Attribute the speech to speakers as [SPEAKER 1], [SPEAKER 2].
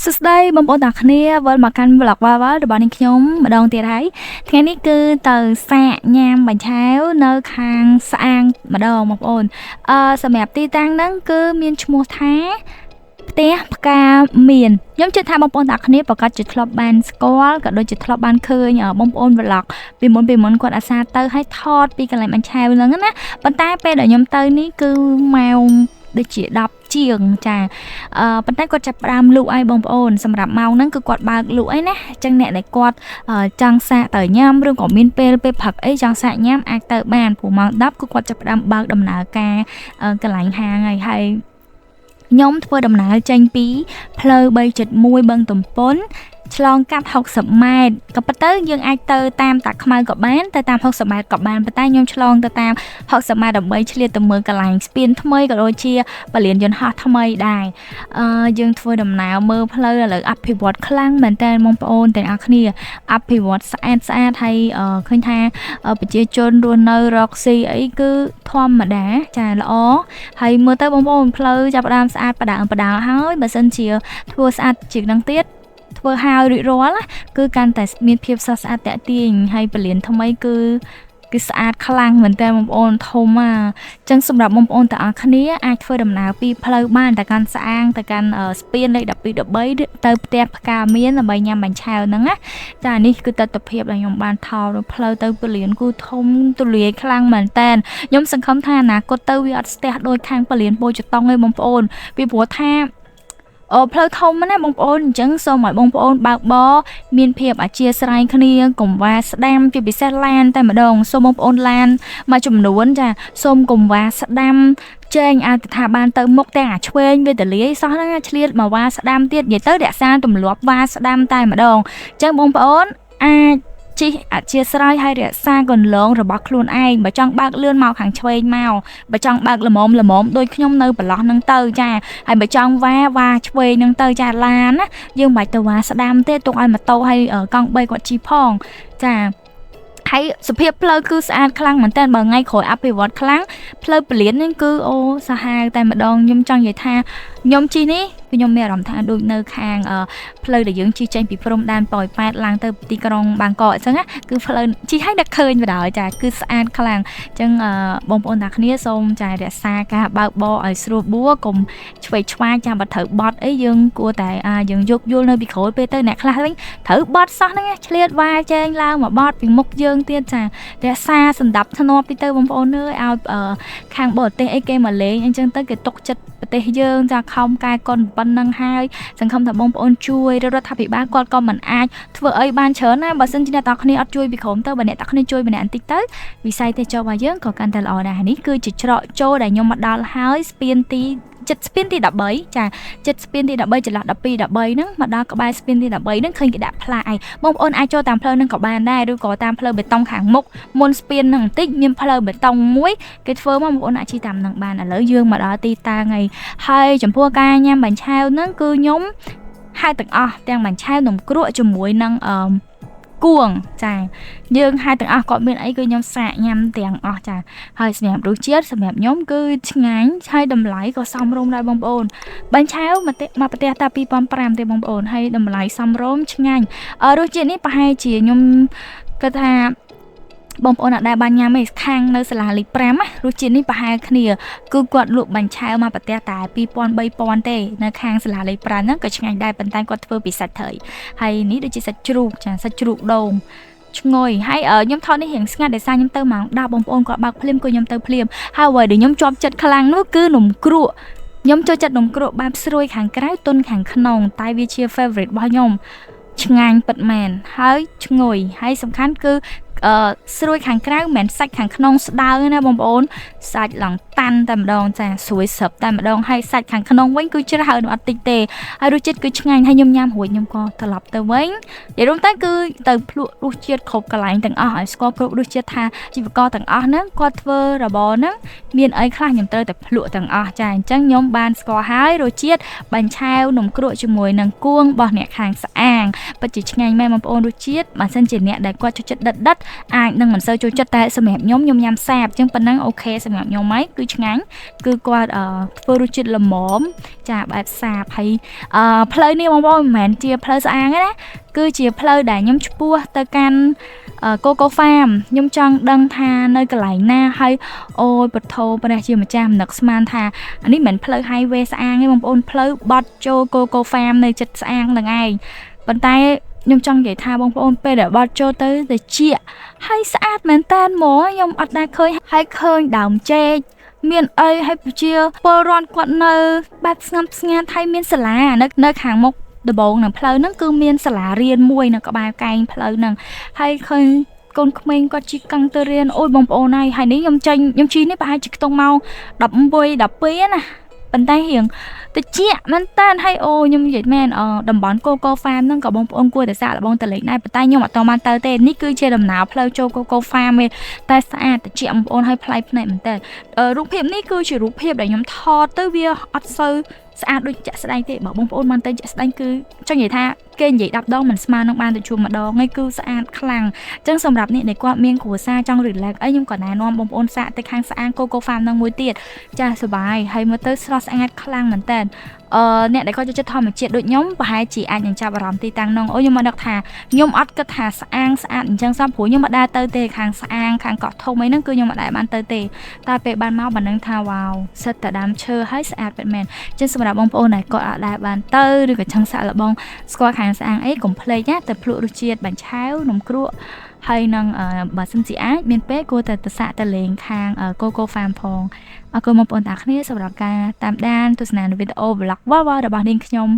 [SPEAKER 1] សួស្តីបងប្អូនទាំងគ្នាវិលមកកាន់ vlog វ៉ាវ៉ារបស់នាងខ្ញុំម្ដងទៀតហើយថ្ងៃនេះគឺទៅសាកញ៉ាំបាញ់ឆាវនៅខាងស្អាងម្ដងបងប្អូនសម្រាប់ទីតាំងហ្នឹងគឺមានឈ្មោះថាផ្ទះផ្កាមានខ្ញុំជឿថាបងប្អូនទាំងគ្នាប្រកាសជាធ្លាប់បានស្គាល់ក៏ដូចជាធ្លាប់បានឃើញបងប្អូន vlog ពីមុនគាត់អាសាទៅឲ្យថតពីកន្លែងបាញ់ឆាវហ្នឹងណាប៉ុន្តែពេលដែលខ្ញុំទៅនេះគឺម៉ោងដូចជា10ជាងចាប៉ុន្តែគាត់ចាប់ផ្ដើមលក់ឲ្យបងប្អូនសម្រាប់ម៉ោងហ្នឹងគឺគាត់បើកលក់អីណាអញ្ចឹងអ្នកដែលគាត់ចង់សាកទៅញ៉ាំឬក៏មានពេលផឹកអីចង់សាកញ៉ាំអាចទៅបានព្រោះម៉ោង10គឺគាត់ចាប់ផ្ដើមបើកដំណើរការកន្លែងហាងហើយខ្ញុំធ្វើដំណើរចេញពីផ្លូវ371បឹងទំពុនឆ្លងកាត់60ម៉ែត្រក៏ប៉ុន្តែយើងអាចទៅតាមតាខ្មៅក៏បានទៅតាម60ម៉ែត្រក៏បានប៉ុន្តែខ្ញុំឆ្លងទៅតាម60ម៉ែត្រដើម្បីឆ្លៀតទៅមើលកន្លែងស្ពានថ្មីក៏ដូចជាពលានយន្តហោះថ្មីដែរយើងធ្វើដំណើរមើលផ្លូវឥឡូវអភិវឌ្ឍខ្លាំងមែនតើបងប្អូនទាំងអស់គ្នាអភិវឌ្ឍស្អាតហើយឃើញថាប្រជាជនរស់នៅរកស៊ីអីគឺធម្មតាចាល្អហើយមើលទៅបងប្អូនផ្លូវចាប់ផ្ដើមស្អាតបដាលហើយបើសិនជាធ្វើស្អាតជាងនឹងទៀតធ្វើហើយរួចរាល់គឺកាន់តែមានភាពស្រស់ស្អាតតាក់ទាញហើយពលានថ្មីគឺស្អាតខ្លាំងមែនតើបងប្អូនធំអញ្ចឹងសម្រាប់បងប្អូនទាំងអស់គ្នាអាចធ្វើដំណើរពីផ្លូវបានទៅកាន់ស្អាងទៅកាន់ស្ពានលេខ12 13ទៅផ្ទះផ្កាមានដើម្បីញ៉ាំបាញ់ឆាវហ្នឹងណាចានេះគឺទស្សនវិជ្ជាដែលខ្ញុំបានថតផ្លូវទៅពលានគឺធំទូលាយខ្លាំងមែនតើខ្ញុំសង្ឃឹមថាអនាគតទៅវាអត់ស្ទះដូចខាងពលានពោធិ៍ចតុងទេបងប្អូនពីព្រោះថាផ្លូវធំណាបងប្អូនអញ្ចឹងសូមឲ្យបងប្អូនបើកបរមានភាពអធ្យាស្រ័យគ្នាកុំវ៉ាស្ដាំជាពិសេសឡានតែម្ដងសូមបងប្អូនឡានមួយចំនួនចាសូមកុំវ៉ាស្ដាំចែងឲ្យស្ថាប័នទៅមុខទាំងអាឆ្វេងវេទលាយសោះហ្នឹងឆ្លៀតមកវ៉ាស្ដាំទៀតនិយាយទៅរក្សាទម្លាប់វ៉ាស្ដាំតែម្ដងអញ្ចឹងបងប្អូនអាចជិះអធ្យាស្រ័យហើយរក្សាកន្លងរបស់ខ្លួនឯងបើចង់បើកលឿនមកខាងឆ្វេងមកបើចង់បើកល្មមដូចខ្ញុំនៅប្រឡោះហ្នឹងទៅចាហើយបើចង់វ៉ាឆ្វេងហ្នឹងទៅចាឡានណាយើងមិនបាច់ទៅវ៉ាស្ដាំទេទុកឲ្យម៉ូតូហើយកង់3គាត់ជិះផងចាហើយសភាពផ្លូវគឺស្អាតខ្លាំងមែនតើបើថ្ងៃក្រោយអភិវឌ្ឍខ្លាំងផ្លូវពលាននេះគឺអូសាហាវតែម្ដងខ្ញុំចង់និយាយថាខ្ញុំជិះនេះខ្ញុំមានអារម្មណ៍ថាដូចនៅខាងផ្លូវដែលយើងជិះចេញពីព្រំដែនប៉ោយប៉ែតឡើងទៅទីក្រុងបាងកកអញ្ចឹងណាគឺផ្លូវជិះឲ្យដឹកឃើញបណ្ដោយចាគឺស្អាតខ្លាំងអញ្ចឹងបងប្អូនទាំងគ្នាសូមចារក្សាការបើកបរឲ្យស្រួលបួរកុំឆ្វេងឆ្វាយចាំបើត្រូវបត់អីយើងគួរតែយើងយកយល់នៅពីក្រោយពេលទៅអ្នកខ្លះវិញត្រូវបត់សោះហ្នឹងឆ្លៀតវ៉ាចែងឡើងមកបត់ពីមុខយើងទៀតចារក្សាសម្ដាប់ធ្នាប់ទីទៅបងប្អូនអើយឲ្យខាងបរទេសអីគេមកលេងអញ្ចឹងទៅគេទុកចិត្តប្រទេសយើងចាខំកែកុនប៉ុណ្ណឹងហើយសង្ឃឹមថាបងប្អូនជួយរដ្ឋាភិបាលគាត់ក៏មិនអាចធ្វើអីបានច្រើនណាបើសិនជាអ្នកទាំងគ្នាអត់ជួយពីក្រុមទៅបើអ្នកទាំងគ្នាជួយម្នាក់បន្តិចទៅវិស័យទេសចររបស់យើងក៏កាន់តែល្អដែរនេះគឺជាច្រកចូលដែលខ្ញុំមកដល់ហើយស្ពានទីចិត្តស្ពានទី13ចាចិត្តស្ពានទី13ចន្លោះ12 13ហ្នឹងមកដល់ក្បែរស្ពានទី13ហ្នឹងឃើញគេដាក់ផ្លាកឯងបងប្អូនអាចចូលតាមផ្លូវហ្នឹងក៏បានដែរឬក៏តាមផ្លូវបេតុងខាងមុខមុនស្ពានហ្នឹងបន្តិចមានផ្លូវបេតុងមួយគេធ្វើមកបងប្អូនអាចជិះតាមហ្នឹងបានឥឡូវយើងមកដល់ទីតាំងហើយចំពោះការញ៉ាំបាញ់ឆាវហ្នឹងគឺខ្ញុំហៅទាំងអស់ទាំងបាញ់ឆាវនំគ្រក់ជាមួយនឹងគួងចាយើងហៅទាំងអស់គាត់មានអីគឺខ្ញុំសាកញ៉ាំទាំងអស់ចាហើយសម្រាប់រសជាតិសម្រាប់ខ្ញុំគឺឆ្ងាញ់ហើយតម្លៃក៏សមរម្យដែរបងប្អូនបាញ់ឆាវមកប្រទេសតា2500ទេបងប្អូនហើយតម្លៃសមរម្យឆ្ងាញ់រសជាតិនេះប្រហែលជាខ្ញុំគិតថាបងប្អូនអាចបានញ៉ាំឯខាងនៅសាលាលេខ5ណារសជាតិនេះប្រហែលគ្នាគឺគាត់លក់បាញ់ឆាវមកប្រទេសតែ2000 3000ទេនៅខាងសាលាលេខ5ហ្នឹងក៏ឆ្ងាញ់ដែរប៉ុន្តែគាត់ធ្វើពីសាច់ត្រីហើយនេះដូចជាសាច់ជ្រូកចាសាច់ជ្រូកដូងឈ្ងុយហើយខ្ញុំថតនេះរៀងស្ងាត់ដោយសារខ្ញុំទៅម៉ោង10បងប្អូនគាត់បើកភ្លាមគឺខ្ញុំទៅភ្លាមហើយអ្វីដែលខ្ញុំជាប់ចិត្តខ្លាំងនោះគឺនំគ្រក់ខ្ញុំចូលចិត្តនំគ្រក់បែបស្រួយខាងក្រៅទន់ខាងក្នុងតែវាជា favorite របស់ខ្ញុំឆ្ងាញ់ពិតមែនហើយឈ្ងុយហើយសំខាន់គឺស្រួយខាងក្រៅមិនមែនសាច់ខាងក្នុងស្ដើងណាបងប្អូនសាច់ឡងតាន់តែម្ដងចាស្រួយសឹបតែម្ដងហើយសាច់ខាងក្នុងវិញគឺច្រើនអត់តិចទេហើយរសជាតិគឺឆ្ងាញ់ហើយខ្ញុំញ៉ាំរួចខ្ញុំក៏ត្រឡប់ទៅវិញនិយាយរួមទៅគឺទៅភ្លក់រសជាតិគ្រប់កន្លែងទាំងអស់ឲ្យស្គាល់គ្រប់រសជាតិថាជីវករទាំងអស់ហ្នឹងគាត់ធ្វើរបរហ្នឹងមានអីខ្លះខ្ញុំត្រូវតែភ្លក់ទាំងអស់ចាអញ្ចឹងខ្ញុំបានស្គាល់ហើយរសជាតិបាញ់ឆាវនំគ្រក់ជាមួយនឹងគួងរបស់អ្នកខាងស្អាង ងពិតជាឆ្ងាញ់មែនបងប្អូនរសជាតិបើសិនជាអ្នកដែលគាត់ចូលចិត្តដិតអាចនឹងមិនសូវចូលចិត្តតែសម្រាប់ខ្ញុំញ៉ាំសាបអញ្ចឹងប៉ុណ្ណឹងអូខេសម្រាប់ខ្ញុំហើយគឺឆ្ងាញ់គឺគាត់ធ្វើរសជាតិល្មមចាបែបសាបហើយផ្លូវនេះបងប្អូនមិនមែនជាផ្លូវស្អាងទេណាគឺជាផ្លូវដែលខ្ញុំឆ្ពោះទៅកាន់Coco Farm ខ្ញុំចង់ដឹងថានៅកន្លែងណាហើយអូយពធព្រះជាម្ចាស់មិននឹកស្មានថានេះមិនផ្លូវ highway ស្អាងទេបងប្អូនផ្លូវបត់ចូល Coco Farm នៅចិត្តស្អាងនឹងឯងប៉ុន្តែខ្ញុំចង់និយាយថាបងប្អូនពេលដែលបត់ចូលទៅត្រជាក់ហើយស្អាតមែនតើហ្មងខ្ញុំអត់ដែលឃើញហើយឃើញដើមចេកមានអីហើយជាពលរដ្ឋគាត់នៅបែបស្ងប់ស្ងាត់ហើយមានសាលានៅខាងមុខដំបងនឹងផ្លូវហ្នឹងគឺមានសាលារៀនមួយនៅក្បែរកែងផ្លូវហ្នឹងហើយឃើញកូនក្មេងគាត់ជិះកង់ទៅរៀនអូយបងប្អូនហើយនេះខ្ញុំជិះនេះប្រហែលជាខ្ទង់ម៉ោង11 12ណាប៉ុន្តែរៀងតិចមែនតើហើយអូខ្ញុំនិយាយមែនតំបន់ Coco Farm ហ្នឹងក៏បងប្អូនគួរតែសាកល្បងទៅលេងដែរប៉ុន្តែខ្ញុំអត់តបានទៅទេនេះគឺជាដំណើរផ្លូវចូល Coco Farm ទេតែស្អាតតិចបងប្អូនហើយប្លែកភ្នែកមែនតើរូបភាពនេះគឺជារូបភាពដែលខ្ញុំថតទៅវាអត់សូវស្អាតដូចចាក់ស្ដែងទេបើបងប្អូនបានទៅចាក់ស្ដែងគឺចង់និយាយថាគេនិយាយ10 ដងមិនស្មើនឹងបានទៅជួបម្ដងហើយគឺស្អាតខ្លាំងអញ្ចឹងសម្រាប់អ្នកដែលគាត់មានគ្រួសារចង់ relax អីខ្ញុំក៏ណែនាំបងប្អូនសាកទៅខាងស្អាង Coco Farm នឹងមួយទៀតចាសប្បាយហើយមើលទៅស្រស់ស្អាតខ្លាំងមែនតើអ្នកដែលគាត់ចូលចិត្តធម្មជាតិដូចខ្ញុំប្រហែលជាអាចនឹងចាប់អារម្មណ៍ទីតាំងនោះអូខ្ញុំមកនឹកថាខ្ញុំអត់គិតថាស្អាងស្អាតអញ្ចឹងសោះព្រោះខ្ញុំមិនដែរទៅទេខាងស្អាងខាងកោះធំអីហ្នឹងគឺខ្ញុំមិនដែរបានទៅទេតែពេលបានមកបាននឹងថាវ៉ាវសិតតែដើមឈើហើយស្អាតពិតមែនអញ្ចឹងសម្រាប់បងប្អូនដែលគាត់អត់ដែរបានទៅឬក៏ចង់សាក់លបងស្គាល់ខាងស្អាងអីកុំភ្លេចណាទៅភ្លក់រសជាតិបាញ់ឆាវនំគ្រក់ហើយនឹងបើសិនជាអាចមានពេលគួរតែទៅសាក់ទៅលេងខាង Coco Farm ផងអរគុណបងប្អូនទាំងគ្នាសម្រាប់ការតាមដានទស្សនាវីដេអូ vlog វ៉ាវរបស់នាងខ្ញុំ